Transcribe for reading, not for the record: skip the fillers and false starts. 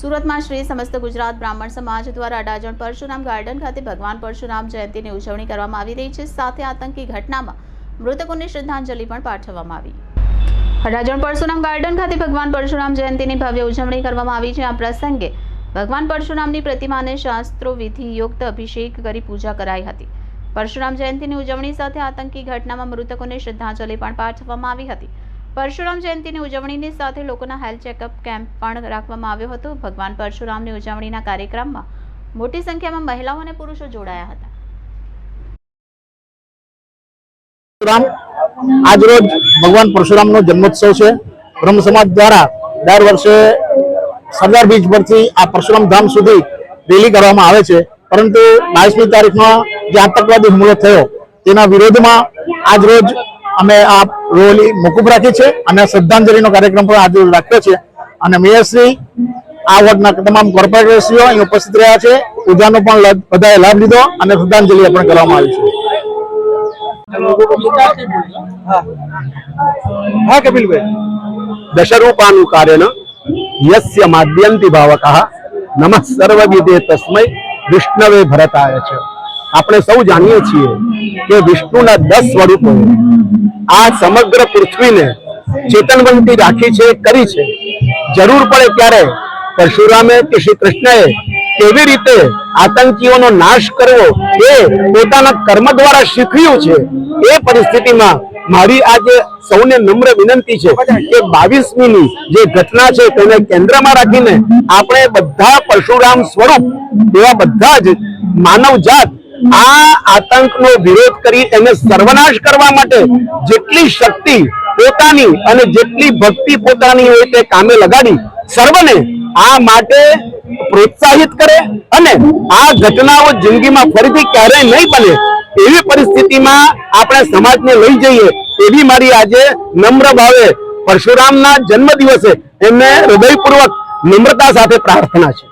સુરતમાં શ્રી સમસ્ત ગુજરાત બ્રાહ્મણ સમાજ દ્વારા અડાજણ પરશુરામ ગાર્ડન ખાતે ભગવાન પરશુરામ જયંતિની ઉજવણી કરવામાં આવી રહી છે। સાથે આતંકી ઘટનામાં મૃતકોને શ્રદ્ધાંજલિ પણ પાઠવવામાં આવી। અડાજણ પરશુરામ ગાર્ડન ખાતે ભગવાન પરશુરામ જયંતિની ભવ્ય ઉજવણી કરવામાં આવી છે। આ પ્રસંગે ભગવાન પરશુરામની પ્રતિમાને શાસ્ત્રો વિધિ યુક્ત અભિષેક કરી પૂજા કરાઈ હતી। પરશુરામ જયંતિની ઉજવણી સાથે આતંકી ઘટનામાં મૃતકોને શ્રદ્ધાંજલિ પણ પાઠવવામાં આવી હતી। परशुराम जयंती उजवणी साथ लोकोना हेल्थ चेकअप कैम्प पण राखवामां आव्यो हतो। भगवान परशुरामनी उजवणीना कार्यक्रममां मोटी संख्या में महिलाओं और पुरुषों जोड़ाया हता। आज रोज भगवान परशुराम नो जन्मोत्सव है। ब्रह्म समाज द्वारा दर वर्षे सरदार बीच परथी आ परशुराम धाम सुधी रेली करवामां आवे छे, परंतु 22मी तारीखनो जे आतंकवादी हुमलो थयो तेना विरोधमां आज रोज અમે આ રેલી મોકૂફ રાખી છે અને શ્રદ્ધાંજલિનો કાર્યક્રમ પણ આજે રાખ્યો છે અને મેયરશ્રી આ વોર્ડના તમામ કોર્પોરેટરશ્રીઓ અહીં ઉપસ્થિત રહ્યા છે। પૂજાનો પણ બધાએ લાભ લીધો અને શ્રદ્ધાંજલિ અર્પણ કરવામાં આવી છે। કપિલભાઈ દશરૂપાનું કાર્યન યસ્ય માદ્યંતિ ભાવકઃ નમઃ સર્વવિદે તસ્મૈ વિષ્ણવે ભરતાય છે। આપણે સૌ જાણીએ છીએ કે વિષ્ણુના 10 સ્વરૂપો आ समग्र पृथ्वी ने चेतनवंती राखी छे, करी छे। जरूर पड़े त्यारे परशुरामे के श्री कृष्णए केवी रीते आतंकीओनो नाश करवो ए पोताना कर्म द्वारा शीख्युं छे। ए परिस्थितिमां मारी आज सौने नम्र विनंती छे के 22મી जे घटना छे तेने केंद्रमां राखीने आपणे बधा परशुराम स्वरूप एवा बधा ज मानव जात आ आतंक नो विरोध करी एने सर्वनाश करवा माटे जेटली शक्ति पोतानी अने जेटली भक्ति पोतानी होय ते कामे लगाड़ी सर्वने आ माटे प्रोत्साहित करे अने आ घटनाओ जिंदगीमां फरीथी क्यारेय नहीं बने एवी परिस्थितिमां आपणे समाजने लई जईए एवी मारी आजे नम्र भावे परशुरामना जन्मदिवसे एमने हृदयपूर्वक नम्रता साथे प्रार्थना छे।